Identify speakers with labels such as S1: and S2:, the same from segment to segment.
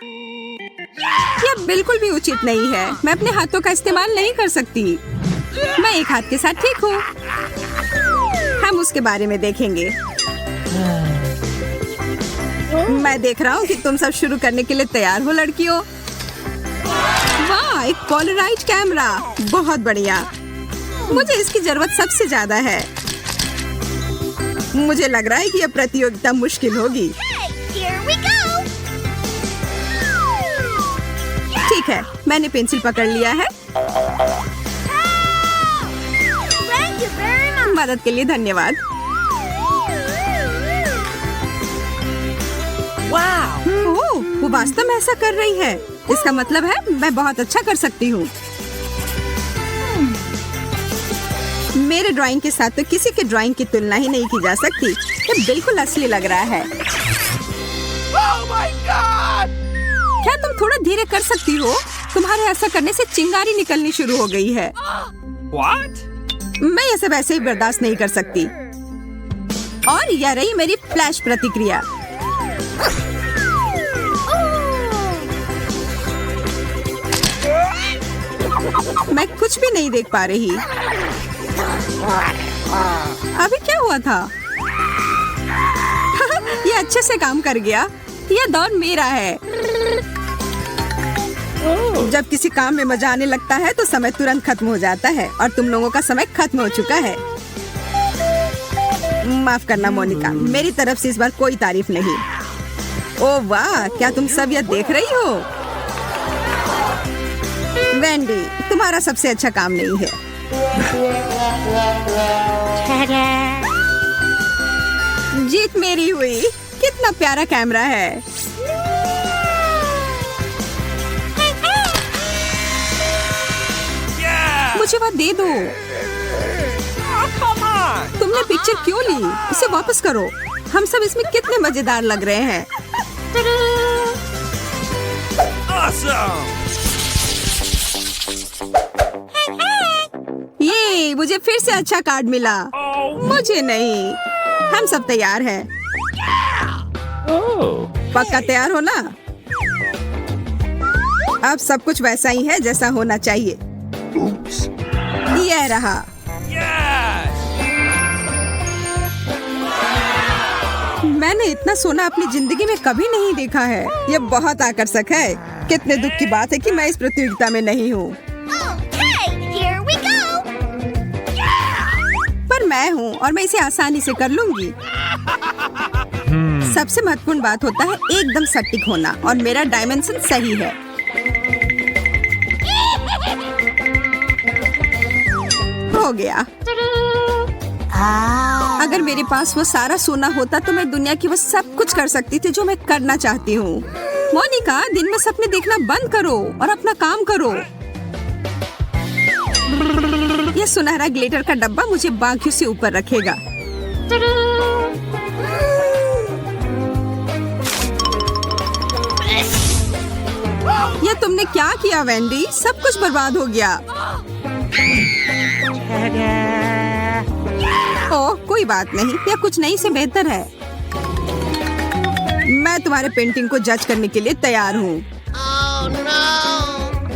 S1: यह बिल्कुल भी उचित नहीं है। मैं अपने हाथों का इस्तेमाल नहीं कर सकती। मैं एक हाथ के साथ ठीक हूँ। हम उसके बारे में देखेंगे। मैं देख रहा हूँ कि तुम सब शुरू करने के लिए तैयार हो लड़कियों। वाह, एक पोलराइड कैमरा, बहुत बढ़िया। मुझे इसकी जरूरत सबसे ज्यादा है। मुझे लग रहा है कि यह प्रतियोगिता मुश्किल होगी। ठीक है, मैंने पेंसिल पकड़ लिया है। मदद के लिए धन्यवाद। ओह, वो वास्तव में ऐसा कर रही है। इसका मतलब है मैं बहुत अच्छा कर सकती हूँ। मेरे ड्राइंग के साथ तो किसी के ड्राइंग की तुलना ही नहीं की जा सकती। ये बिल्कुल असली लग रहा है।
S2: Oh my God!
S1: क्या तुम थोड़ा धीरे कर सकती हो? तुम्हारे ऐसा करने से चिंगारी निकलनी शुरू हो गई है।
S2: What?
S1: मैं ये सब ऐसे ही बर्दाश्त नहीं कर सकती। और यह रही मेरी फ्लैश प्रतिक्रिया। मैं कुछ भी नहीं देख पा रही। अभी क्या हुआ था? ये अच्छे से काम कर गया। यह दौर मेरा है। जब किसी काम में मजा आने लगता है तो समय तुरंत खत्म हो जाता है और तुम लोगों का समय खत्म हो चुका है। माफ करना मोनिका, मेरी तरफ से इस बार कोई तारीफ नहीं। ओह वाह, क्या तुम सब यह देख रही हो? वेंडी, तुम्हारा सबसे अच्छा काम नहीं है। जीत मेरी हुई। कितना प्यारा कैमरा है। मुझे वह दे दो। तुमने पिक्चर क्यों ली? इसे वापस करो। हम सब इसमें कितने मजेदार लग रहे हैं।
S2: Awesome!
S1: ये मुझे फिर से अच्छा कार्ड मिला। मुझे नहीं। हम सब तैयार हैं। पक्का तैयार हो ना? अब सब कुछ वैसा ही है जैसा होना चाहिए। यह रहा। मैंने इतना सोना अपनी जिंदगी में कभी नहीं देखा है। यह बहुत आकर्षक है। कितने दुख की बात है कि मैं इस प्रतियोगिता में नहीं हूँ। पर मैं हूँ और मैं इसे आसानी से कर लूंगी। सबसे महत्वपूर्ण बात होता है एकदम सटीक होना और मेरा डायमेंशन सही है। हो गया। अगर मेरे पास वो सारा सोना होता तो मैं दुनिया की वो सब कुछ कर सकती थी जो मैं करना चाहती हूँ। मोनिका, दिन में सपने देखना बंद करो और अपना काम करो। ये सुनहरा ग्लिटर का डब्बा मुझे बाकियों से ऊपर रखेगा। ये तुमने क्या किया वेंडी? सब कुछ बर्बाद हो गया। ओह, कोई बात नहीं। यह कुछ नहीं से बेहतर है। मैं तुम्हारे पेंटिंग को जज करने के लिए तैयार हूँ।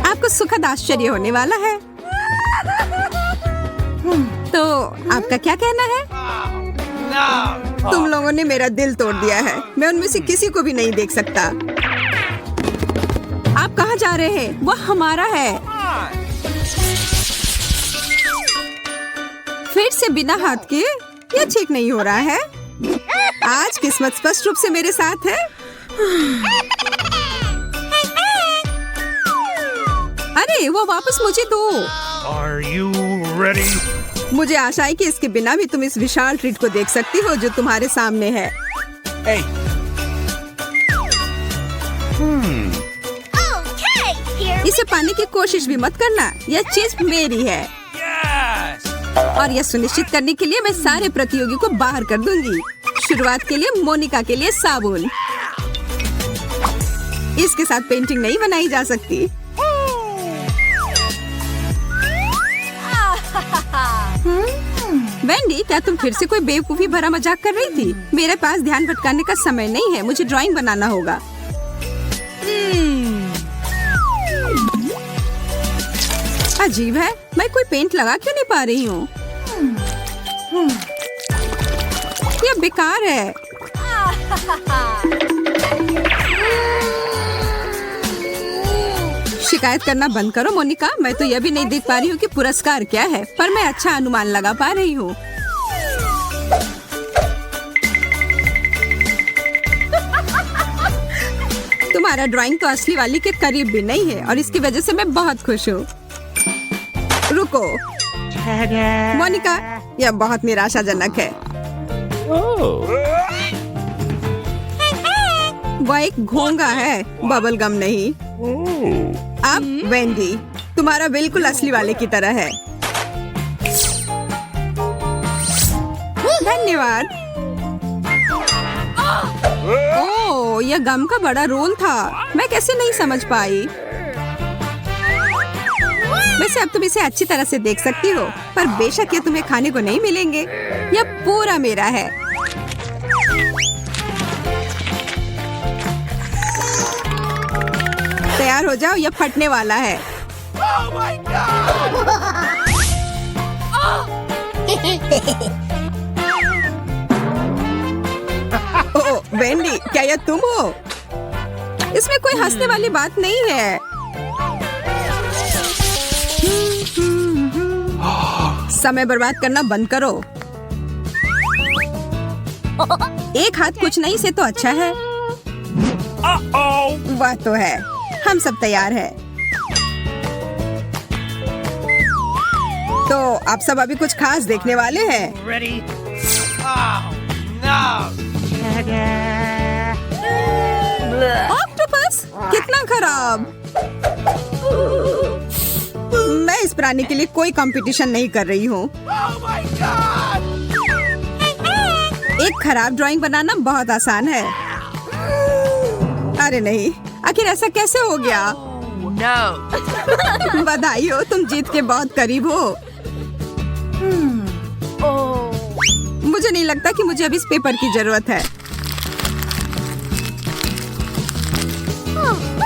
S1: आपको सुखद आश्चर्य होने वाला है। तो आपका क्या कहना है? तुम लोगों ने मेरा दिल तोड़ दिया है। मैं उनमें से किसी को भी नहीं देख सकता। आप कहाँ जा रहे हैं? वह हमारा है। फिर से बिना हाथ के? यह ठीक नहीं हो रहा है। आज किस्मत स्पष्ट रूप से मेरे साथ है। अरे, वो वापस मुझे दो।
S2: Are you ready?
S1: मुझे आशा है कि इसके बिना भी तुम इस विशाल ट्रीट को देख सकती हो जो तुम्हारे सामने है।
S2: Hey.
S1: इसे पाने की कोशिश भी मत करना। यह चीज मेरी है।
S2: Yes!
S1: और यह सुनिश्चित करने के लिए मैं सारे प्रतियोगी को बाहर कर दूंगी। शुरुआत के लिए मोनिका के लिए साबुन। इसके साथ पेंटिंग नहीं बनाई जा सकती। वेंडी, क्या तुम फिर से कोई बेवकूफी भरा मजाक कर रही थी? मेरे पास ध्यान भटकाने का समय नहीं है। मुझे ड्राइंग बनाना होगा। अजीब है, मैं कोई पेंट लगा क्यों नहीं पा रही हूँ? ये बेकार है। शिकायत करना बंद करो मोनिका। मैं तो यह भी नहीं देख पा रही हूँ कि पुरस्कार क्या है, पर मैं अच्छा अनुमान लगा पा रही हूँ। तुम्हारा ड्राइंग तो असली वाली के करीब भी नहीं है और इसकी वजह से मैं बहुत खुश हूँ। रुको मोनिका, यह बहुत निराशाजनक है। वह एक घोंगा है, बबल गम नहीं। अब वेंडी, तुम्हारा बिल्कुल असली वाले की तरह है। धन्यवाद। ओह, यह गम का बड़ा रोल था। मैं कैसे नहीं समझ पाई। वैसे अब तुम इसे अच्छी तरह से देख सकती हो, पर बेशक ये तुम्हें खाने को नहीं मिलेंगे। यह पूरा मेरा है। तैयार हो जाओ, यह फटने वाला है। ओह वेंडी, क्या यह तुम हो? इसमें कोई हंसने वाली बात नहीं है। समय बर्बाद करना बंद करो। एक हाथ कुछ नहीं से तो अच्छा है। वह तो है। हम सब तैयार हैं। तो आप सब अभी कुछ खास देखने वाले हैं।
S2: Ready? Oh, no!
S1: ऑक्टोपस, कितना खराब। मैं इस प्राणी के लिए कोई कंपटीशन नहीं कर रही हूँ।
S2: Oh my God!
S1: एक खराब ड्राइंग बनाना बहुत आसान है। अरे नहीं, आखिर ऐसा कैसे हो गया?
S3: No.
S1: बधाई हो, तुम जीत के बहुत करीब हो। मुझे नहीं लगता कि मुझे अभी इस पेपर की जरूरत है।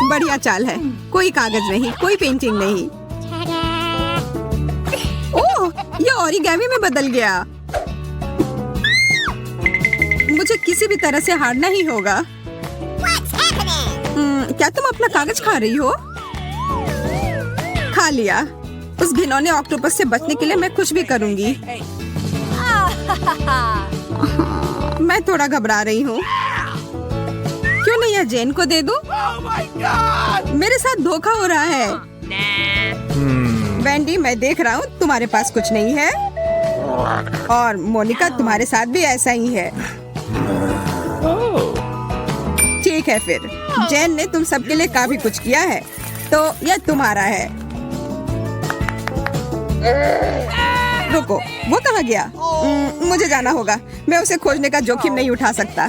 S1: बढ़िया चाल है। कोई कागज नहीं, कोई पेंटिंग नहीं। ओह, ये ओरिगेमी में बदल गया। मुझे किसी भी तरह से हारना ही होगा। क्या तुम अपना कागज खा रही हो? खा लिया। उस घिनौने ऑक्टोपस से बचने के लिए मैं कुछ भी करूंगी। मैं थोड़ा घबरा रही हूँ। क्यों नहीं यह जेन को दे दूं?
S2: Oh my God!
S1: मेरे साथ धोखा हो रहा है। वेंडी, मैं देख रहा हूँ तुम्हारे पास कुछ नहीं है, और मोनिका तुम्हारे साथ भी ऐसा ही है। ठीक है फिर, जेन ने तुम सबके लिए काफी कुछ किया है, तो यह तुम्हारा है। रुको, वो कहाँ गया? मुझे जाना होगा। मैं उसे खोजने का जोखिम नहीं उठा सकता।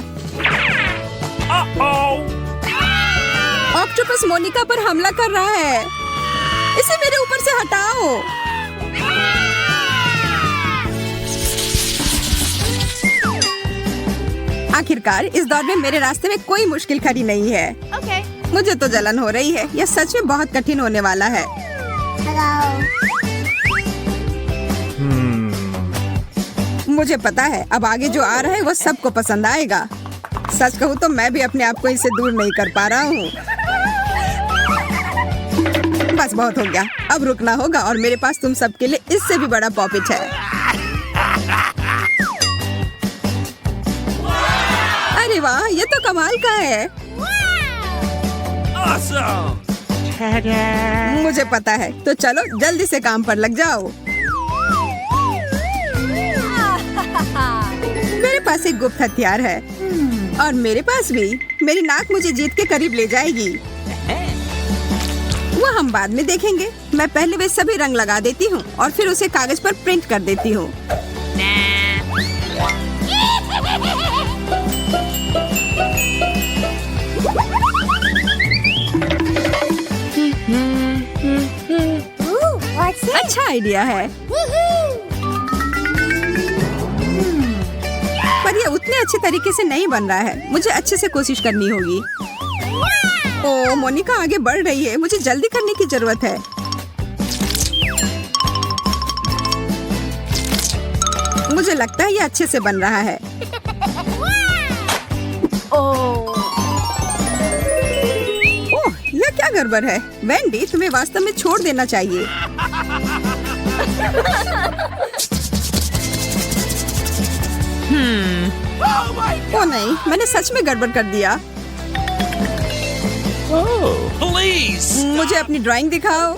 S1: ऑक्टोपस मोनिका पर हमला कर रहा है। इसे मेरे ऊपर से हटाओ। आखिरकार इस दौर में मेरे रास्ते में कोई मुश्किल खड़ी नहीं है।
S3: Okay.
S1: मुझे तो जलन हो रही है। यह सच में बहुत कठिन होने वाला है। मुझे पता है अब आगे जो आ रहा है वो सबको पसंद आएगा। सच कहूँ तो मैं भी अपने आप को इससे दूर नहीं कर पा रहा हूँ। बस बहुत हो गया, अब रुकना होगा, और मेरे पास तुम सबके लिए इससे भी बड़ा पॉपिच है। अरे वाह, ये तो कमाल का है।
S2: Awesome!
S1: मुझे पता है, तो चलो जल्दी से काम पर लग जाओ। मेरे पास एक गुप्त हथियार है, और मेरे पास भी। मेरी नाक मुझे जीत के करीब ले जाएगी। वो हम बाद में देखेंगे। मैं पहले वे सभी रंग लगा देती हूँ और फिर उसे कागज पर प्रिंट कर देती हूँ। अच्छा आइडिया है, पर ये उतने अच्छे तरीके से नहीं बन रहा है। मुझे अच्छे से कोशिश करनी होगी। ओह, मोनिका आगे बढ़ रही है। मुझे जल्दी करने की जरूरत है। मुझे लगता है ये अच्छे से बन रहा है। ओह, यह क्या गड़बड़ है? वेंडी, तुम्हें वास्तव में छोड़ देना चाहिए।
S2: Oh my
S1: ओह नहीं, मैंने सच में गड़बड़ कर दिया।
S2: Please!
S1: मुझे अपनी ड्राइंग दिखाओ।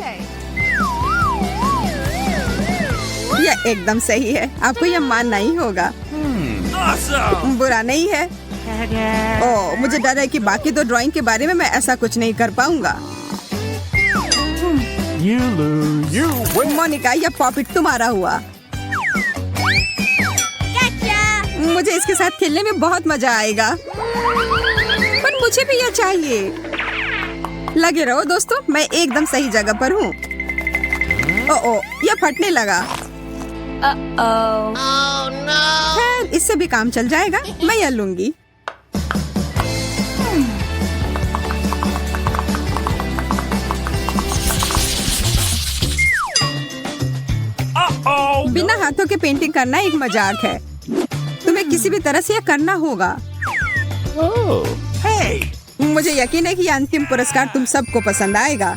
S1: यह एकदम सही है। आपको यह मानना ही होगा।
S2: Awesome!
S1: बुरा नहीं है। ओह, मुझे डर है कि बाकी दो ड्राइंग के बारे में मैं ऐसा कुछ नहीं कर पाऊंगा।
S2: You lose. You win.
S1: Monika, यह पॉपिट तुम्हारा हुआ। मुझे इसके साथ खेलने में बहुत मजा आएगा, पर मुझे भी यह चाहिए। लगे रहो दोस्तों, मैं एकदम सही जगह पर हूँ। ओह, यह फटने लगा। खैर, इससे भी काम चल जाएगा। मैं यह लूंगी।
S2: Uh-oh!
S1: बिना हाथों के पेंटिंग करना एक मजाक है। तुम्हें किसी भी तरह से यह करना होगा।
S2: Oh! Hey!
S1: मुझे यकीन है कि यह अंतिम पुरस्कार तुम सबको पसंद आएगा।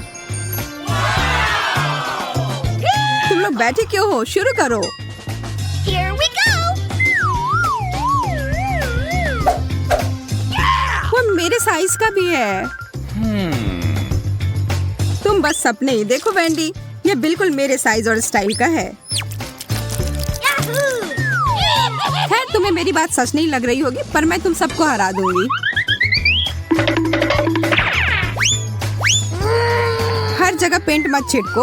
S1: तुम लोग बैठे क्यों हो? शुरू करो।
S3: Here we go!
S1: वो मेरे साइज का भी है। तुम बस सपने ही देखो वेंडी, यह बिल्कुल मेरे साइज और स्टाइल का है। खैर, तुम्हें मेरी बात सच नहीं लग रही होगी, पर मैं तुम सबको हरा दूंगी। हर जगह पेंट मत छिड़को।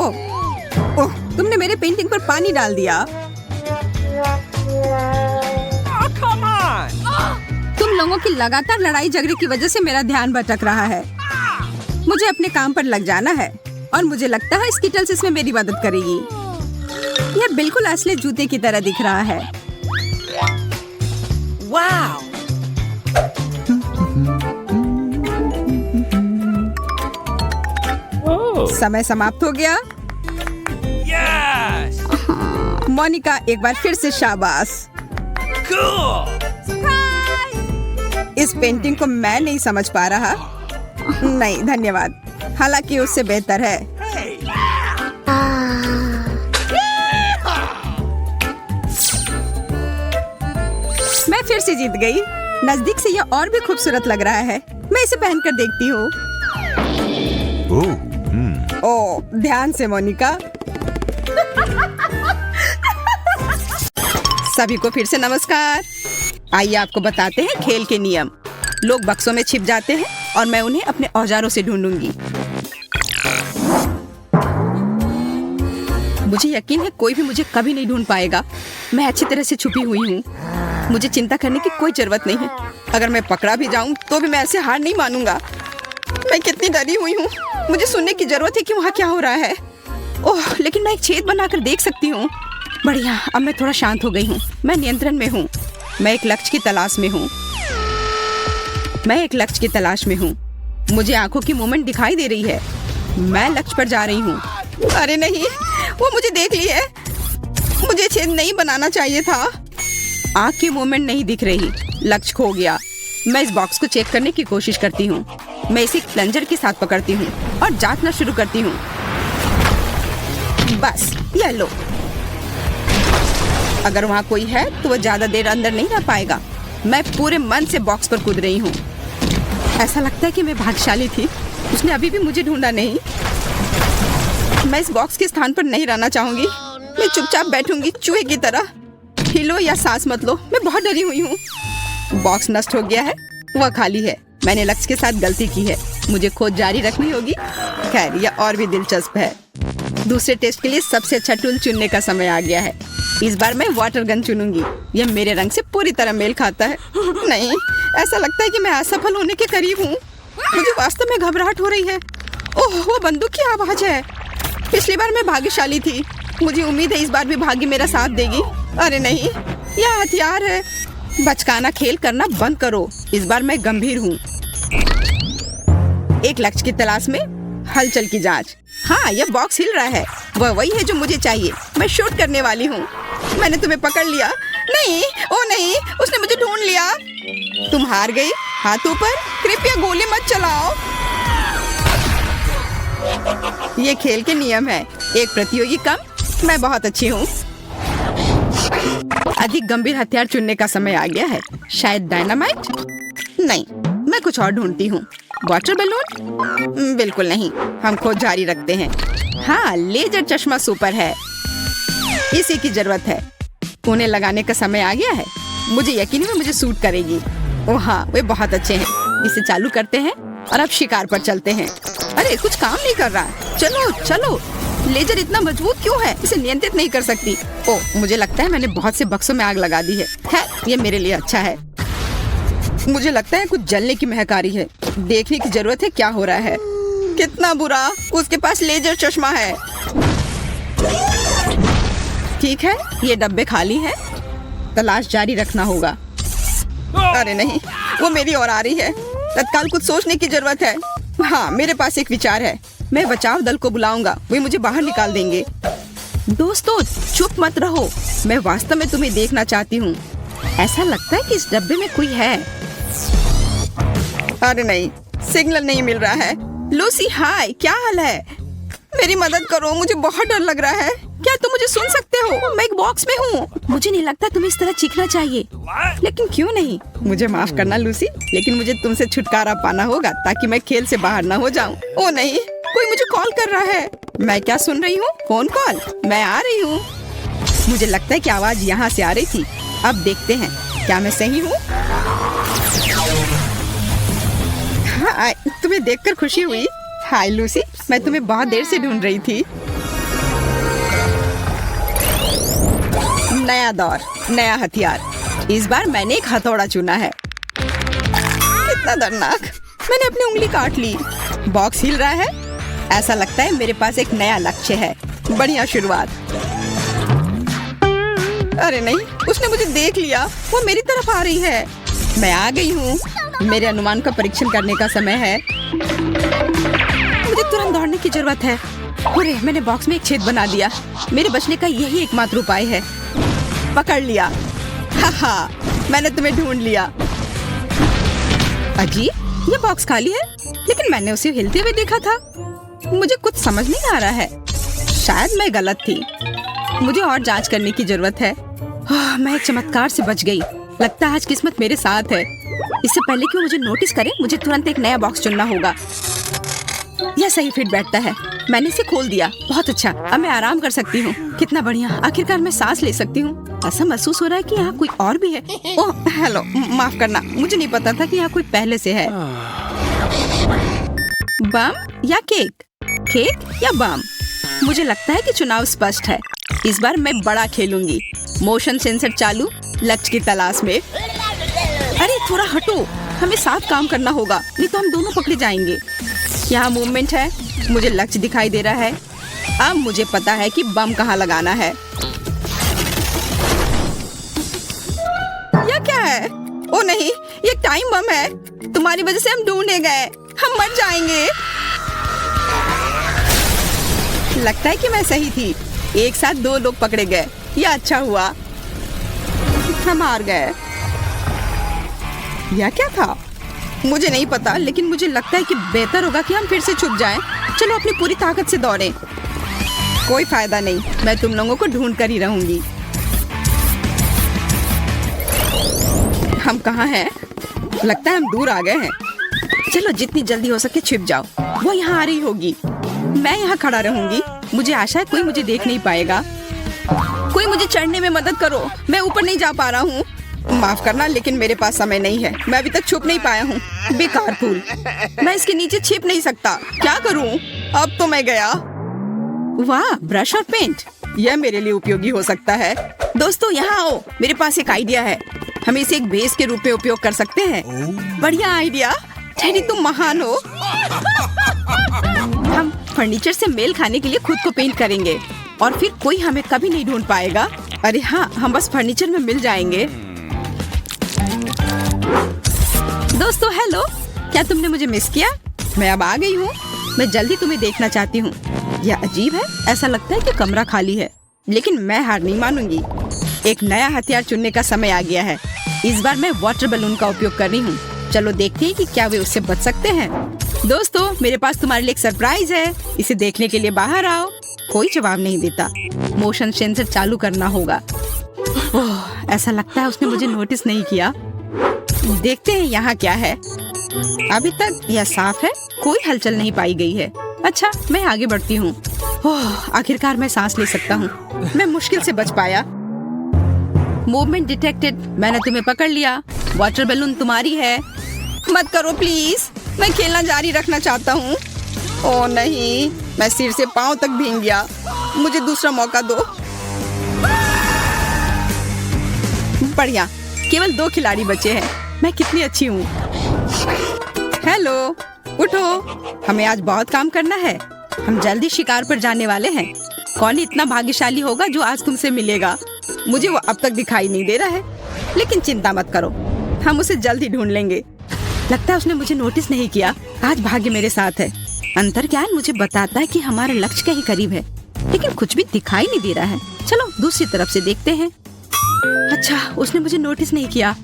S1: ओह, तुमने मेरे पेंटिंग पर पानी डाल दिया।
S2: Oh, come on!
S1: तुम लोगों की लगातार लड़ाई झगड़े की वजह से मेरा ध्यान भटक रहा है। मुझे अपने काम पर लग जाना है और मुझे लगता है स्किटल्स इसमें मेरी मदद करेगी। यह बिल्कुल असली जूते की तरह दिख रहा है।
S2: Wow! Oh!
S1: समय समाप्त हो गया।
S2: Yes!
S1: मोनिका, एक बार फिर से शाबाश।
S2: Cool!
S1: इस पेंटिंग को मैं नहीं समझ पा रहा। नहीं, धन्यवाद। हालांकि उससे बेहतर है।
S2: Hey!
S1: मैं फिर से जीत गई। नजदीक से यह और भी खूबसूरत लग रहा है। मैं इसे पहनकर देखती हूँ। ओह, ध्यान से मोनिका। सभी को फिर से नमस्कार। आइए आपको बताते हैं खेल के नियम। लोग बक्सों में छिप जाते हैं और मैं उन्हें अपने औजारों से ढूंढूंगी। मुझे यकीन है कोई भी मुझे कभी नहीं ढूंढ पाएगा। मैं अच्छी तरह से छुपी हुई हूँ। मुझे चिंता करने की कोई जरूरत नहीं है। अगर मैं पकड़ा भी जाऊं तो भी मैं ऐसे हार नहीं मानूंगा। मैं कितनी डरी हुई हूँ। मुझे सुनने की जरूरत है कि वहाँ क्या हो रहा है। ओह, लेकिन मैं एक छेद बनाकर देख सकती हूँ। बढ़िया, अब मैं थोड़ा शांत हो गई हूँ। मैं नियंत्रण में हूँ। मैं एक लक्ष्य की तलाश में हूँ। मुझे आंखों की मूवमेंट दिखाई दे रही है। मैं लक्ष्य पर जा रही हूँ। अरे नहीं, वो मुझे देख ली है। मुझे छेद नहीं बनाना चाहिए था। आंख की मूवमेंट नहीं दिख रही। लक्ष्य खो गया। मैं इस बॉक्स को चेक करने की कोशिश करती हूँ। मैं इसे एक प्लंजर के साथ पकड़ती हूँ और जांचना शुरू करती हूँ। बस, ये लो। अगर वहाँ कोई है तो वो ज्यादा देर अंदर नहीं रह पाएगा। मैं पूरे मन से बॉक्स पर कूद रही हूँ। ऐसा लगता है कि मैं भाग्यशाली थी। उसने अभी भी मुझे ढूंढा नहीं। मैं इस बॉक्स के स्थान पर नहीं रहना चाहूंगी। मैं चुपचाप बैठूंगी चूहे की तरह। हिलो या सांस मत लो। मैं बहुत डरी हुई हूँ। बॉक्स नष्ट हो गया है। वह खाली है। मैंने लक्ष्य के साथ गलती की है। मुझे खोज जारी रखनी होगी। खैर, यह और भी दिलचस्प है। दूसरे टेस्ट के लिए सबसे अच्छा टूल चुनने का समय आ गया है। इस बार मैं वाटर गन चुनूंगी। यह मेरे रंग से पूरी तरह मेल खाता है। नहीं, ऐसा लगता है कि मैं असफल होने के करीब हूँ। मुझे वास्तव में घबराहट हो रही है। ओह, वो बंदूक की आवाज है। पिछली बार मैं भाग्यशाली थी। मुझे उम्मीद है इस बार भी भाग्य मेरा साथ देगी। अरे नहीं, यह हथियार है। बचकाना खेल करना बंद करो। इस बार मैं गंभीर हूँ। एक लक्ष्य की तलाश में हलचल की जांच। हाँ, यह बॉक्स हिल रहा है। वह वही है जो मुझे चाहिए। मैं शूट करने वाली हूँ। मैंने तुम्हें पकड़ लिया। नहीं, ओ नहीं, उसने मुझे ढूंढ लिया। तुम हार गई। हाथ ऊपर, कृपया गोली मत चलाओ। ये खेल के नियम है। एक प्रतियोगी कम, मैं बहुत अच्छी हूँ। अधिक गंभीर हथियार चुनने का समय आ गया है। शायद डायनामाइट? नहीं, मैं कुछ और ढूंढती हूँ। Water balloon? बिल्कुल नहीं। हम खोज जारी रखते हैं। हाँ, लेजर चश्मा सुपर है। इसी की जरूरत है। उन्हें लगाने का समय आ गया है। मुझे यकीन है मुझे सूट करेगी। ओह हाँ, वे बहुत अच्छे हैं। इसे चालू करते हैं और अब शिकार पर चलते हैं। अरे कुछ काम नहीं कर रहा। चलो चलो। लेजर इतना मजबूत क्यों है? इसे नियंत्रित नहीं कर सकती। ओह, मुझे लगता है मैंने बहुत से बक्सों में आग लगा दी है। ये मेरे लिए अच्छा है। मुझे लगता है कुछ जलने की महक आ रही है। देखने की जरूरत है क्या हो रहा है। कितना बुरा, उसके पास लेजर चश्मा है। ठीक है, ये डब्बे खाली हैं। तलाश जारी रखना होगा। अरे नहीं, वो मेरी ओर आ रही है। तत्काल कुछ सोचने की जरूरत है। हाँ, मेरे पास एक विचार है। मैं बचाव दल को बुलाऊंगा, वे मुझे बाहर निकाल देंगे। दोस्तों, चुप मत रहो। मैं वास्तव में तुम्हें देखना चाहती हूँ। ऐसा लगता है कि इस डब्बे में कोई है। अरे नहीं, सिग्नल नहीं मिल रहा है। लूसी, हाय, क्या हाल है? मेरी मदद करो, मुझे बहुत डर लग रहा है। क्या तुम मुझे सुन सकते हो? मैं एक बॉक्स में हूँ। मुझे नहीं लगता तुम्हें इस तरह चीखना चाहिए। लेकिन क्यों नहीं? मुझे माफ करना लूसी, लेकिन मुझे तुमसे छुटकारा पाना होगा ताकि मैं खेल से बाहर ना हो जाऊँ। ओ नहीं, कोई मुझे कॉल कर रहा है। मैं क्या सुन रही हूँ? Phone call. मैं आ रही हूँ। मुझे लगता है कि आवाज यहाँ से आ रही थी। अब देखते हैं, क्या मैं सही हूँ? हाँ, तुम्हें देखकर खुशी हुई। हाय लूसी, मैं तुम्हें बहुत देर से ढूंढ रही थी। नया दौर, नया हथियार। इस बार मैंने एक हथौड़ा चुना है। कितना दर्दनाक। मैंने अपनी उंगली काट ली। बॉक्स हिल रहा है। ऐसा लगता है मेरे पास एक नया लक्ष्य है। बढ़िया शुरुआत। अरे नहीं, उसने मुझे देख लिया। वो मेरी तरफ आ रही है। मैं आ गई हूँ। मेरे अनुमान का परीक्षण करने का समय है। मुझे तुरंत दौड़ने की जरूरत है। अरे, मैंने बॉक्स में एक छेद बना दिया। मेरे बचने का यही एकमात्र उपाय है। पकड़ लिया। हा, मैंने तुम्हें ढूंढ लिया। अजीब, ये बॉक्स खाली है, लेकिन मैंने उसे हिलते हुए देखा था। मुझे कुछ समझ नहीं आ रहा है। शायद मैं गलत थी। मुझे और जांच करने की जरूरत है। मैं एक चमत्कार से बच गई। लगता है आज किस्मत मेरे साथ है। इससे पहले कि वो मुझे नोटिस करे, मुझे तुरंत एक नया बॉक्स चुनना होगा। यह सही फिट बैठता है। मैंने इसे खोल दिया। बहुत अच्छा, अब मैं आराम कर सकती हूँ। कितना बढ़िया, आखिरकार मैं सांस ले सकती हूँ। ऐसा महसूस हो रहा है कि यहाँ कोई और भी है। ओह हेलो, माफ करना, मुझे नहीं पता था कि यहाँ कोई पहले से है। बम या केक? केक या बम? मुझे लगता है कि चुनाव स्पष्ट है। इस बार मैं बड़ा खेलूंगी। मोशन सेंसर चालू, लक्ष्य की तलाश में। अरे थोड़ा हटो, हमें साथ काम करना होगा, नहीं तो हम दोनों पकड़े जाएंगे। यहाँ मूवमेंट है, मुझे लक्ष्य दिखाई दे रहा है। अब मुझे पता है कि बम कहाँ लगाना है। यह क्या है? ओ नहीं, ये टाइम बम है। तुम्हारी वजह से हम ढूंढे गए। हम मर जाएंगे। लगता है कि मैं सही थी। एक साथ दो लोग पकड़े गए। यह अच्छा हुआ। हम हार गए। यह क्या था? मुझे नहीं पता, लेकिन मुझे लगता है कि बेहतर होगा कि हम फिर से छुप जाएं। चलो अपनी पूरी ताकत से दौड़ें। कोई फायदा नहीं, मैं तुम लोगों को ढूंढ कर ही रहूंगी। हम कहाँ हैं? लगता है हम दूर आ गए हैं। चलो जितनी जल्दी हो सके छिप जाओ। वो यहाँ आ रही होगी। मैं यहाँ खड़ा रहूंगी। मुझे आशा है कोई मुझे देख नहीं पाएगा। कोई मुझे चढ़ने में मदद करो, मैं ऊपर नहीं जा पा रहा हूँ। माफ करना, लेकिन मेरे पास समय नहीं है। मैं अभी तक छुप नहीं पाया हूँ। बेकार फूल, मैं इसके नीचे छिप नहीं सकता। क्या करूँ? अब तो मैं गया। वाह, ब्रश और पेंट, यह मेरे लिए उपयोगी हो सकता है। दोस्तों यहाँ आओ, मेरे पास एक आइडिया है। हम इसे एक बेस के रूप में उपयोग कर सकते हैं। बढ़िया आइडिया टेडी, तुम महान हो। हम फर्नीचर से मेल खाने के लिए खुद को पेंट करेंगे और फिर कोई हमें कभी नहीं ढूंढ पाएगा। अरे हाँ, हम बस फर्नीचर में मिल जाएंगे। दोस्तों हेलो, क्या तुमने मुझे मिस किया? मैं अब आ गई हूँ। मैं जल्दी तुम्हें देखना चाहती हूँ। यह अजीब है, ऐसा लगता है कि कमरा खाली है, लेकिन मैं हार नहीं मानूंगी। एक नया हथियार चुनने का समय आ गया है। इस बार मैं वाटर बलून का उपयोग कर रही हूँ। चलो देखते हैं कि क्या वे उससे बच सकते हैं। दोस्तों, मेरे पास तुम्हारे लिए एक सरप्राइज है। इसे देखने के लिए बाहर आओ। कोई जवाब नहीं देता। मोशन सेंसर चालू करना होगा। ओह, ऐसा लगता है उसने मुझे नोटिस नहीं किया। देखते हैं यहाँ क्या है। अभी तक यह साफ है, कोई हलचल नहीं पाई गई है। अच्छा, मैं आगे बढ़ती हूँ। ओह, आखिरकार मैं सांस ले सकता हूँ। मैं मुश्किल से बच पाया। Movement detected. मैंने तुम्हें पकड़ लिया। वाटर बैलून तुम्हारी है। मत करो प्लीज, मैं खेलना जारी रखना चाहता हूँ। ओह नहीं, मैं सिर से पांव तक भीग गया। मुझे दूसरा मौका दो। बढ़िया, केवल 2 खिलाड़ी बचे हैं। मैं कितनी अच्छी हूँ। हेलो, उठो, हमें आज बहुत काम करना है। हम जल्दी शिकार पर जाने वाले हैं। कौन इतना भाग्यशाली होगा जो आज तुमसे मिलेगा? मुझे वो अब तक दिखाई नहीं दे रहा है, लेकिन चिंता मत करो, हम उसे जल्दी ढूंढ लेंगे। लगता है उसने मुझे नोटिस नहीं किया। आज भाग्य मेरे साथ है। अंतर्ज्ञान मुझे बताता है कि हमारा लक्ष्य के ही करीब है, लेकिन कुछ भी दिखाई नहीं दे रहा है। चलो दूसरी तरफ से देखते हैं। अच्छा, उसने मुझे नोटिस नहीं किया।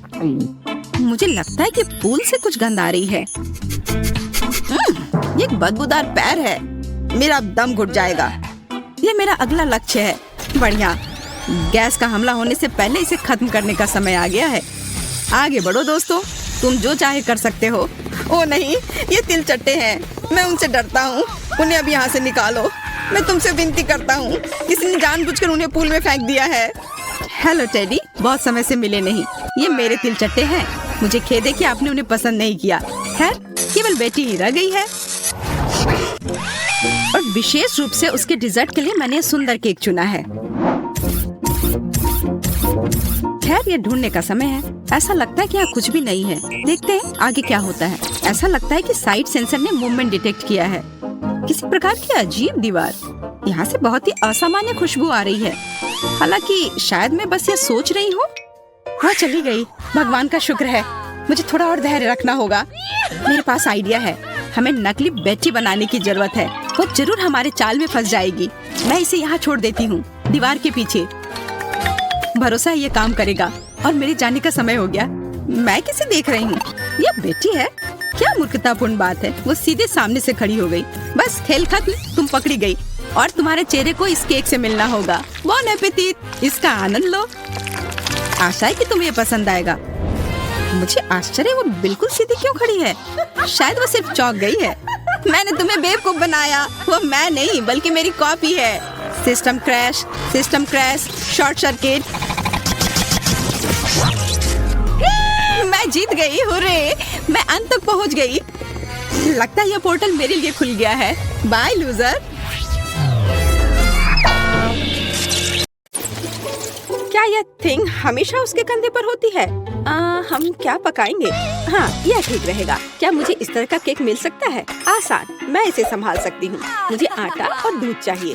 S1: मुझे लगता है कि पूल से कुछ गंध आ रही है। ये एक बदबूदार पैर है। मेरा दम घुट जाएगा। ये मेरा अगला लक्ष्य है। बढ़िया, गैस का हमला होने से पहले इसे खत्म करने का समय आ गया है। आगे बढ़ो दोस्तों, तुम जो चाहे कर सकते हो। ओ नहीं, ये तिलचट्टे हैं। मैं उनसे डरता हूँ। उन्हें अब यहाँ से निकालो। मैं तुमसे विनती करता हूँ। किसी ने जानबूझकर उन्हें पूल में फेंक दिया है। हेलो टेडी, बहुत समय से मिले नहीं। ये मेरे तिलचट्टे हैं। मुझे खेद है कि आपने उन्हें पसंद नहीं किया। खैर, केवल बेटी ही रह गई है, और विशेष रूप से उसके डिजर्ट के लिए मैंने ये सुंदर केक चुना है। खैर, ये ढूंढने का समय है। ऐसा लगता है कि यहाँ कुछ भी नहीं है। देखते हैं आगे क्या होता है। ऐसा लगता है कि साइड सेंसर ने मूवमेंट डिटेक्ट किया है। किसी प्रकार की अजीब दीवार। यहाँ से बहुत ही असामान्य खुशबू आ रही है। हालांकि शायद मैं बस ये सोच रही हूँ। वह चली गई। भगवान का शुक्र है। मुझे थोड़ा और धैर्य रखना होगा। मेरे पास आइडिया है। हमें नकली बेटी बनाने की जरूरत है। वो जरूर हमारे चाल में फंस जाएगी। मैं इसे यहाँ छोड़ देती हूँ, दीवार के पीछे। भरोसा है ये काम करेगा। और मेरे जाने का समय हो गया। मैं किसे देख रही हूँ? ये बेटी है। क्या मूर्खतापूर्ण बात है। वो सीधे सामने से खड़ी हो गई। बस खेल खत्म, तुम पकड़ी गई और तुम्हारे चेहरे को इस केक से मिलना होगा। बॉन एपेटिट, इसका आनंद लो। आशा है कि तुम्हें ये पसंद आएगा। मुझे आश्चर्य, वो बिल्कुल सीधी क्यों खड़ी है? शायद वो सिर्फ चौंक गई है। मैंने तुम्हें बेवकूफ बनाया। वो मैं नहीं, बल्कि मेरी कॉपी है। System crash, short circuit. मैं जीत गई। हुर्रे, मैं अंत तक पहुंच गई। लगता है यह पोर्टल मेरे लिए खुल गया है। Bye loser. क्या यह थिंग हमेशा उसके कंधे पर होती है? हम क्या पकाएंगे? हाँ, यह ठीक रहेगा। क्या मुझे इस तरह का केक मिल सकता है? आसान, मैं इसे संभाल सकती हूँ। मुझे आटा और दूध चाहिए।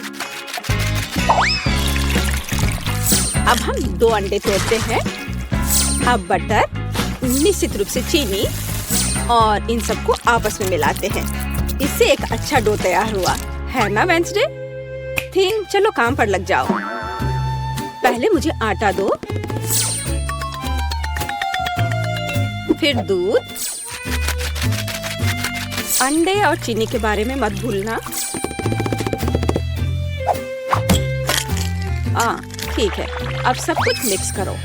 S1: अब हम 2 अंडे तोड़ते हैं। अब बटर, निश्चित रूप से चीनी, और इन सबको आपस में मिलाते हैं। इससे एक अच्छा डो तैयार हुआ है ना वेंसडे? थिंग, चलो काम पर लग जाओ। पहले मुझे आटा दो, फिर दूध, अंडे और चीनी के बारे में मत भूलना। ठीक है, अब सब कुछ मिक्स करो।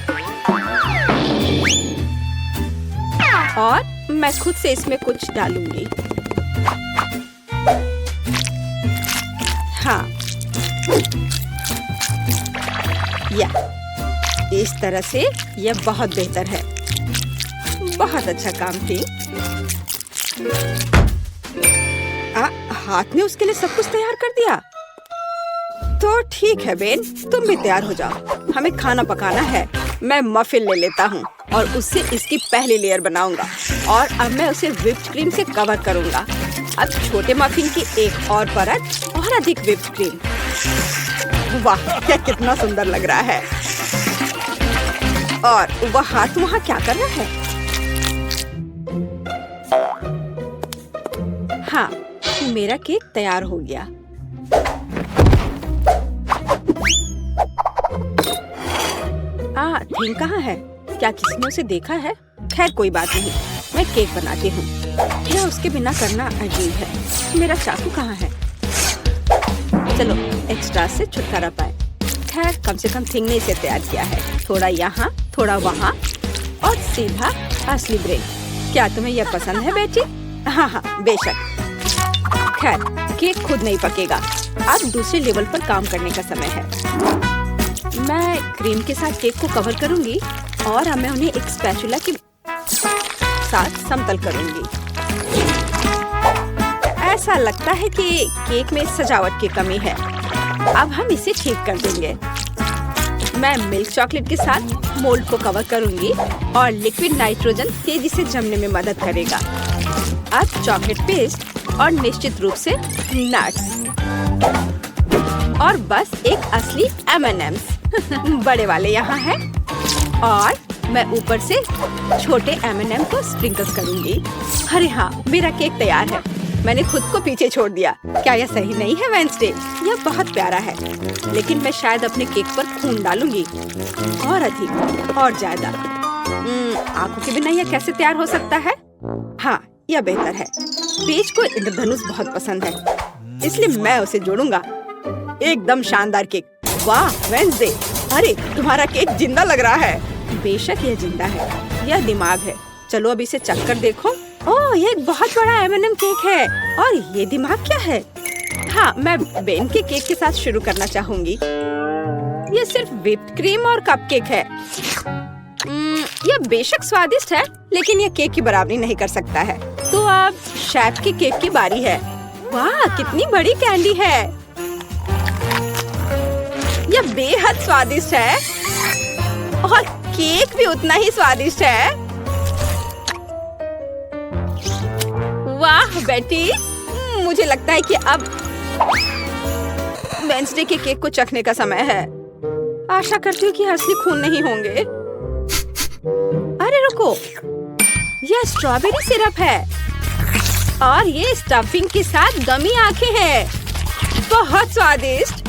S1: और मैं खुद से इसमें कुछ डालूंगी। हाँ, या इस तरह से यह बहुत बेहतर है। बहुत अच्छा काम थी। हाथ ने उसके लिए सब कुछ तैयार कर दिया। तो ठीक है बेन, तुम भी तैयार हो जाओ। हमें खाना पकाना है। मैं मफिन ले लेता हूँ और उससे इसकी पहली लेयर बनाऊंगा, और अब मैं उसे व्हिप्ड क्रीम से कवर करूंगा। अब छोटे मफिन की एक और परत और अधिक व्हिप्ड क्रीम। वाह, यह कितना सुंदर लग रहा है। और वह हाथ वहाँ क्या कर रहा है? हाँ, मेरा केक तैयार हो गया। थिंग कहाँ है? क्या किसी ने उसे देखा है? खैर कोई बात नहीं, मैं केक बनाती हूँ। यह उसके बिना करना अजीब है। मेरा चाकू कहाँ है? चलो एक्स्ट्रा से छुटकारा पाए। खैर कम से कम थिंग ने इसे तैयार किया है। थोड़ा यहाँ, थोड़ा वहाँ और सीधा असली ब्रेड। क्या तुम्हें यह पसंद है बेटी? हाँ, बेशक। खैर केक खुद नहीं पकेगा। अब दूसरे लेवल पर काम करने का समय है। मैं क्रीम के साथ केक को कवर करूंगी और अब मैं उन्हें एक स्पैचुला के साथ समतल करूंगी। ऐसा लगता है कि केक में सजावट की कमी है। अब हम इसे ठीक कर देंगे। मैं मिल्क चॉकलेट के साथ मोल्ड को कवर करूंगी और लिक्विड नाइट्रोजन तेजी से जमने में मदद करेगा। अब चॉकलेट पेस्ट और निश्चित रूप से नट्स और बस एक असली M&M's बड़े वाले यहाँ हैं और मैं ऊपर से छोटे M&M को स्प्रिंकल करूंगी। अरे हाँ, मेरा केक तैयार है। मैंने खुद को पीछे छोड़ दिया। क्या यह सही नहीं है वेंसडे? यह बहुत प्यारा है, लेकिन मैं शायद अपने केक पर खून डालूंगी और अधिक और ज्यादा। आंखों के बिना यह कैसे तैयार हो सकता है? हाँ, यह बेहतर है। पेज को इंद्रधनुष बहुत पसंद है, इसलिए मैं उसे जोड़ूंगा। एकदम शानदार केक। वाह वेंसडे, अरे तुम्हारा केक जिंदा लग रहा है। बेशक यह जिंदा है, यह दिमाग है। चलो अब इसे चख कर देखो। ओह, ये एक बहुत बड़ा M&M केक है और ये दिमाग क्या है? हाँ, मैं बेन के केक के साथ शुरू करना चाहूंगी। ये सिर्फ व्हिप्ड क्रीम और कपकेक है। यह बेशक स्वादिष्ट है, लेकिन यह केक की बराबरी नहीं कर सकता है। तो अब शेफ के केक की बारी है। वाह, कितनी बड़ी कैंडी है। यह बेहद स्वादिष्ट है और केक भी उतना ही स्वादिष्ट है। वाह बेटी, मुझे लगता है कि अब वेंसडे के केक को चखने का समय है। आशा करती हूँ कि असली खून नहीं होंगे। अरे रुको, यह स्ट्रॉबेरी सिरप है और ये स्टफिंग के साथ गमी आंखें हैं। बहुत स्वादिष्ट।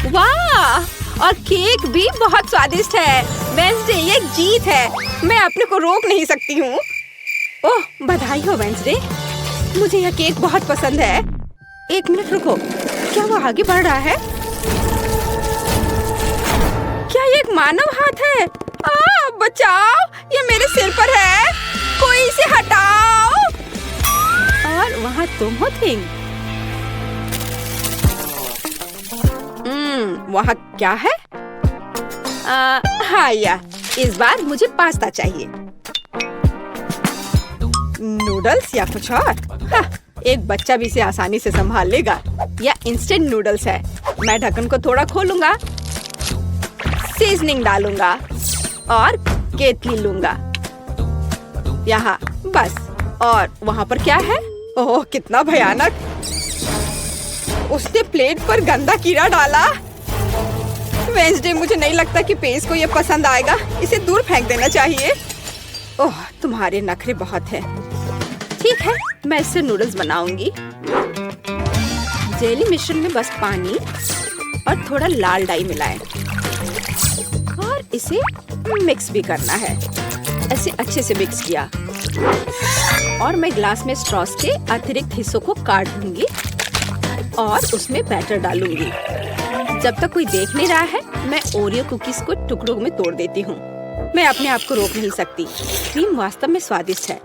S1: वाह, और केक भी बहुत स्वादिष्ट है। वेंसडे, ये जीत है। मैं अपने को रोक नहीं सकती हूँ। ओह, बधाई हो वेंसडे, मुझे यह केक बहुत पसंद है। एक मिनट रुको, क्या वो आगे बढ़ रहा है? क्या ये एक मानव हाथ है? बचाओ, ये मेरे सिर पर है। कोई इसे हटाओ। और वहाँ तुम हो थिंग। वहाँ क्या है? हाँ, इस बार मुझे पास्ता चाहिए। नूडल्स या कुछ और? हाँ, एक बच्चा भी इसे आसानी से संभाल लेगा। या इंस्टेंट नूडल्स है। मैं ढक्कन को थोड़ा खोलूंगा, सीजनिंग डालूंगा और केतली लूंगा। यहाँ बस। और वहाँ पर क्या है? ओह, कितना भयानक। उसने प्लेट पर गंदा कीड़ा डाला। वेंसडे, मुझे नहीं लगता कि पेज को यह पसंद आएगा। इसे दूर फेंक देना चाहिए। ओह, तुम्हारे नखरे बहुत हैं। ठीक है, मैं इससे नूडल्स बनाऊंगी। जेली मिश्रण में बस पानी और थोड़ा लाल डाई मिलाएं और इसे मिक्स भी करना है। ऐसे अच्छे से मिक्स किया और मैं ग्लास में स्ट्रॉस के अतिरिक्त हिस्सों को काट दूंगी और उसमें बैटर डालूंगी। जब तक कोई देख नहीं रहा है, मैं ओरियो कुकीज को टुकड़ों में तोड़ देती हूँ। मैं अपने आप को रोक नहीं सकती। क्रीम वास्तव में स्वादिष्ट है।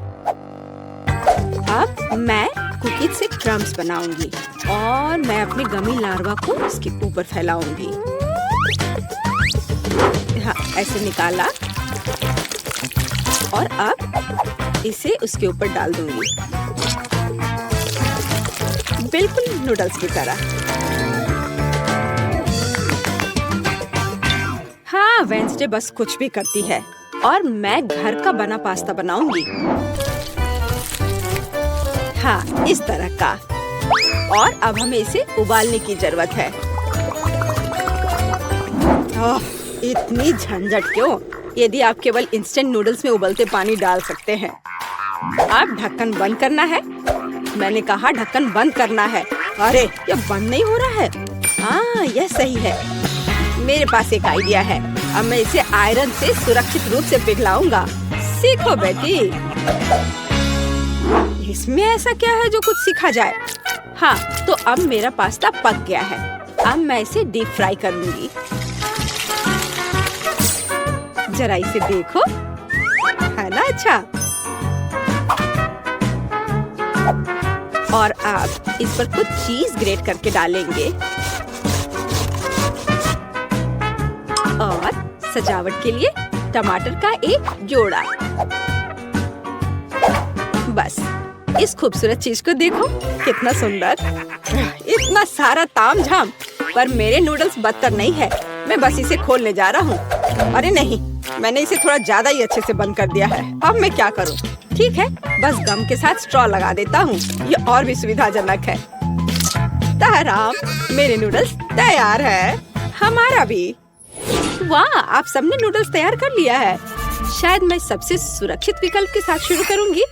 S1: अब मैं कुकीज से क्रम्स बनाऊंगी और मैं अपने गमी लार्वा को इसके ऊपर फैलाऊंगी। हाँ, ऐसे निकाला और अब इसे उसके ऊपर डाल दूंगी, बिल्कुल नूडल्स की तरह। हाँ, वेंसडे बस कुछ भी करती है और मैं घर का बना पास्ता बनाऊंगी। हाँ, इस तरह का। और अब हमें इसे उबालने की जरूरत है। इतनी झंझट क्यों? यदि आप केवल इंस्टेंट नूडल्स में उबलते पानी डाल सकते हैं। अब ढक्कन बंद करना है मैंने कहा ढक्कन बंद करना है। अरे ये बंद नहीं हो रहा है। हाँ यह सही है। मेरे पास एक आइडिया है। अब मैं इसे आयरन से सुरक्षित रूप से पिघलाऊंगा। सीखो बेटी। इसमें ऐसा क्या है जो कुछ सीखा जाए? हाँ तो अब मेरा पास्ता पक गया है। अब मैं इसे डीप फ्राई करूंगी। जरा इसे देखो, है ना अच्छा? और अब इस पर कुछ चीज ग्रेट करके डालेंगे और सजावट के लिए टमाटर का एक जोड़ा। बस इस खूबसूरत चीज को देखो, कितना सुंदर। इतना सारा तामझाम, पर मेरे नूडल्स बदतर नहीं है। मैं बस इसे खोलने जा रहा हूँ। अरे नहीं, मैंने इसे थोड़ा ज्यादा ही अच्छे से बंद कर दिया है। अब मैं क्या करूँ? ठीक है, बस गम के साथ स्ट्रॉ लगा देता हूँ। ये और भी सुविधाजनक है। ताराम, मेरे नूडल्स तैयार है। हमारा भी। वाह, आप सबने नूडल्स तैयार कर लिया है। शायद मैं सबसे सुरक्षित विकल्प के साथ शुरू करूंगी।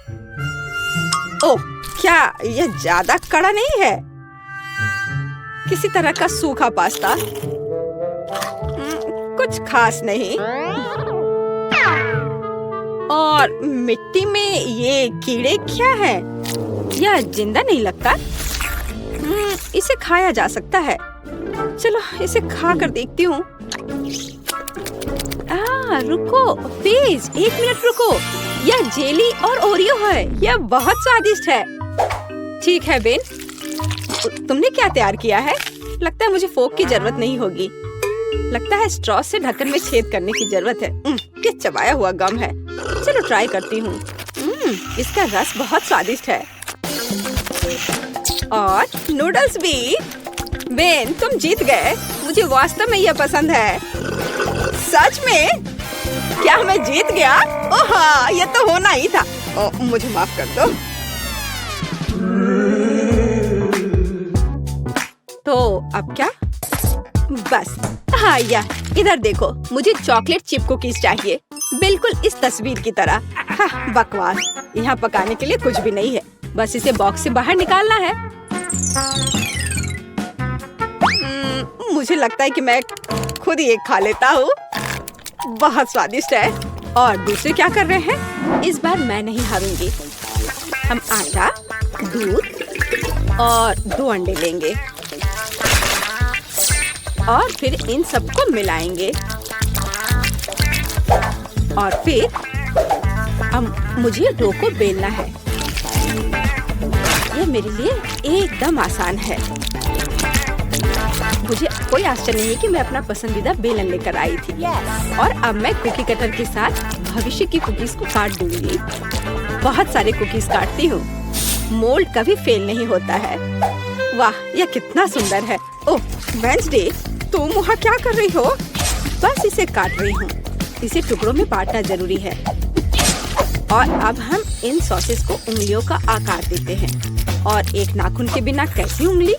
S1: ओह, क्या यह ज्यादा कड़ा नहीं है? किसी तरह का सूखा पास्ता, कुछ खास नहीं। और मिट्टी में ये कीड़े क्या है? यह जिंदा नहीं लगता। इसे खाया जा सकता है। चलो इसे खा कर देखती हूँ। रुको प्लीज, 1 मिनट रुको। यह जेली और ओरियो है। यह बहुत स्वादिष्ट है। ठीक है बेन, तुमने क्या तैयार किया है? लगता है मुझे फोक की जरूरत नहीं होगी। लगता है स्ट्रॉ से ढक्कन में छेद करने की जरूरत है। ये चबाया हुआ गम है। चलो ट्राई करती हूँ। इसका रस बहुत स्वादिष्ट है। और नूडल्स भी। बेन, तुम जीत गए। मुझे वास्तव में यह पसंद है। सच में? क्या मैं जीत गया? ओह हाँ, ये तो होना ही था। मुझे माफ कर दो। तो अब क्या? बस हाँ, इधर देखो, मुझे चॉकलेट चिप कुकीज चाहिए, बिल्कुल इस तस्वीर की तरह। हाँ, बकवास। यहाँ पकाने के लिए कुछ भी नहीं है, बस इसे बॉक्स से बाहर निकालना है। मुझे लगता है कि मैं खुद ही एक खा लेता हूँ। बहुत स्वादिष्ट है। और दूसरे क्या कर रहे हैं? इस बार मैं नहीं हारूंगी। हम आटा, दूध और 2 अंडे लेंगे और फिर इन सबको मिलाएंगे। और फिर मुझे डो को बेलना है। यह मेरे लिए एकदम आसान है। मुझे कोई आश्चर्य नहीं है कि मैं अपना पसंदीदा बेलन लेकर आई थी। और अब मैं कुकी कटर के साथ भविष्य की कुकीज को काट दूंगी। बहुत सारे कुकीज काटती हूँ। मोल्ड कभी फेल नहीं होता है। वाह, यह कितना सुंदर है। ओह वेंसडे, तुम वहाँ क्या कर रही हो? बस इसे काट रही हूँ। इसे टुकड़ों में बांटना जरूरी है। और अब हम इन सॉसेस को उंगलियों का आकार देते हैं। और एक नाखून के बिना कैसी उंगली?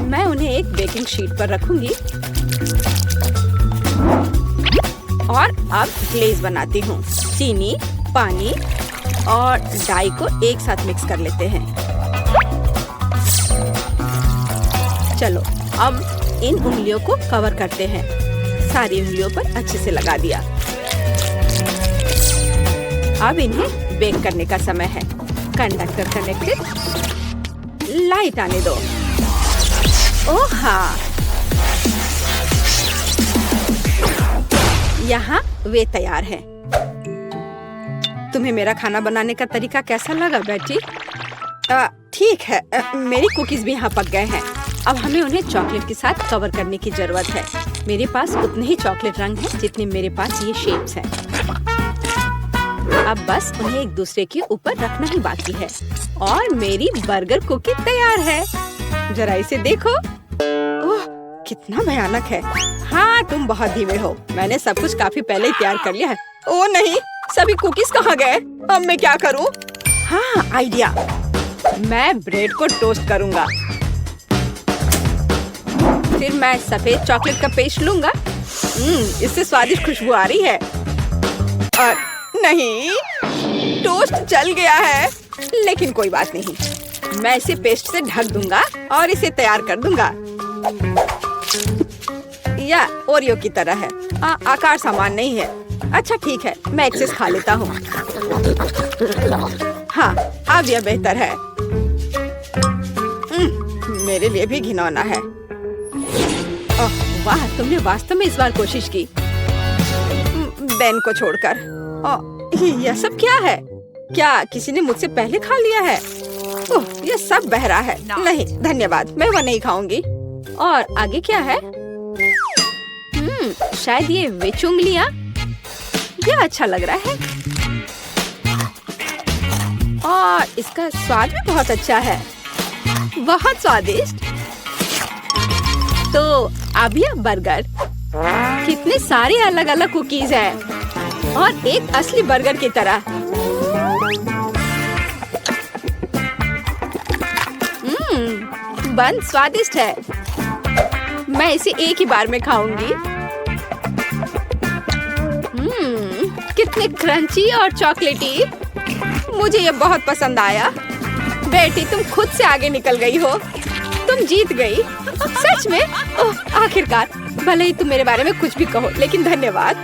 S1: मैं उन्हें एक बेकिंग शीट पर रखूंगी और अब ग्लेज बनाती हूँ। चीनी, पानी और डाई को एक साथ मिक्स कर लेते हैं। चलो अब इन उंगलियों को कवर करते हैं। सारी उंगलियों पर अच्छे से लगा दिया। अब इन्हें बेक करने का समय है। Conductor connected. लाइट आने दो। ओह हाँ, यहाँ वे तैयार हैं। तुम्हें मेरा खाना बनाने का तरीका कैसा लगा बेटी? ठीक है, मेरी कुकीज भी यहाँ पक गए हैं। अब हमें उन्हें चॉकलेट के साथ कवर करने की जरूरत है। मेरे पास उतने ही चॉकलेट रंग हैं जितने मेरे पास ये शेप्स हैं। अब बस उन्हें एक दूसरे के ऊपर रखना ही बाकी है। और मेरी बर्गर कुकी तैयार है। जरा इसे देखो। ओह, कितना भयानक है। हाँ, तुम बहुत धीमे हो। मैंने सब कुछ काफी पहले ही तैयार कर लिया है। ओह नहीं, सभी कुकीज कहाँ गए? अब मैं क्या करूँ? हाँ, आइडिया। मैं ब्रेड को टोस्ट करूँगा। फिर मैं सफेद चॉकलेट का पेस्ट लूँगा। इससे स्वादिष्ट खुशबू आ रही है। और नहीं, टोस्ट जल गया है। लेकिन कोई बात नहीं, मैं इसे पेस्ट से ढक दूंगा और इसे तैयार कर दूंगा। या ओरियो की तरह है। आकार समान नहीं है। अच्छा ठीक है, मैं एक्सेस खा लेता हूँ। हाँ, अब यह बेहतर है। मेरे लिए भी घिनौना है। ओह वाह, तुमने वास्तव में इस बार कोशिश की। बेन को छोड़कर। यह सब क्या है? क्या किसी ने मुझसे पहले खा लिया है? ओह, यह सब बह रहा है। नहीं धन्यवाद, मैं वह नहीं खाऊंगी। और आगे क्या है? शायद ये विच उंगलियां। यह अच्छा लग रहा है और इसका स्वाद भी बहुत अच्छा है। बहुत स्वादिष्ट। तो अब यह बर्गर। कितने सारे अलग अलग कुकीज हैं और एक असली बर्गर की तरह। बन स्वादिष्ट है। मैं इसे एक ही बार में खाऊंगी। कितने क्रंची और चॉकलेटी। मुझे ये बहुत पसंद आया। बेटी, तुम खुद से आगे निकल गई हो। तुम जीत गई। सच में? ओह, आखिरकार। भले ही तुम मेरे बारे में कुछ भी कहो, लेकिन धन्यवाद।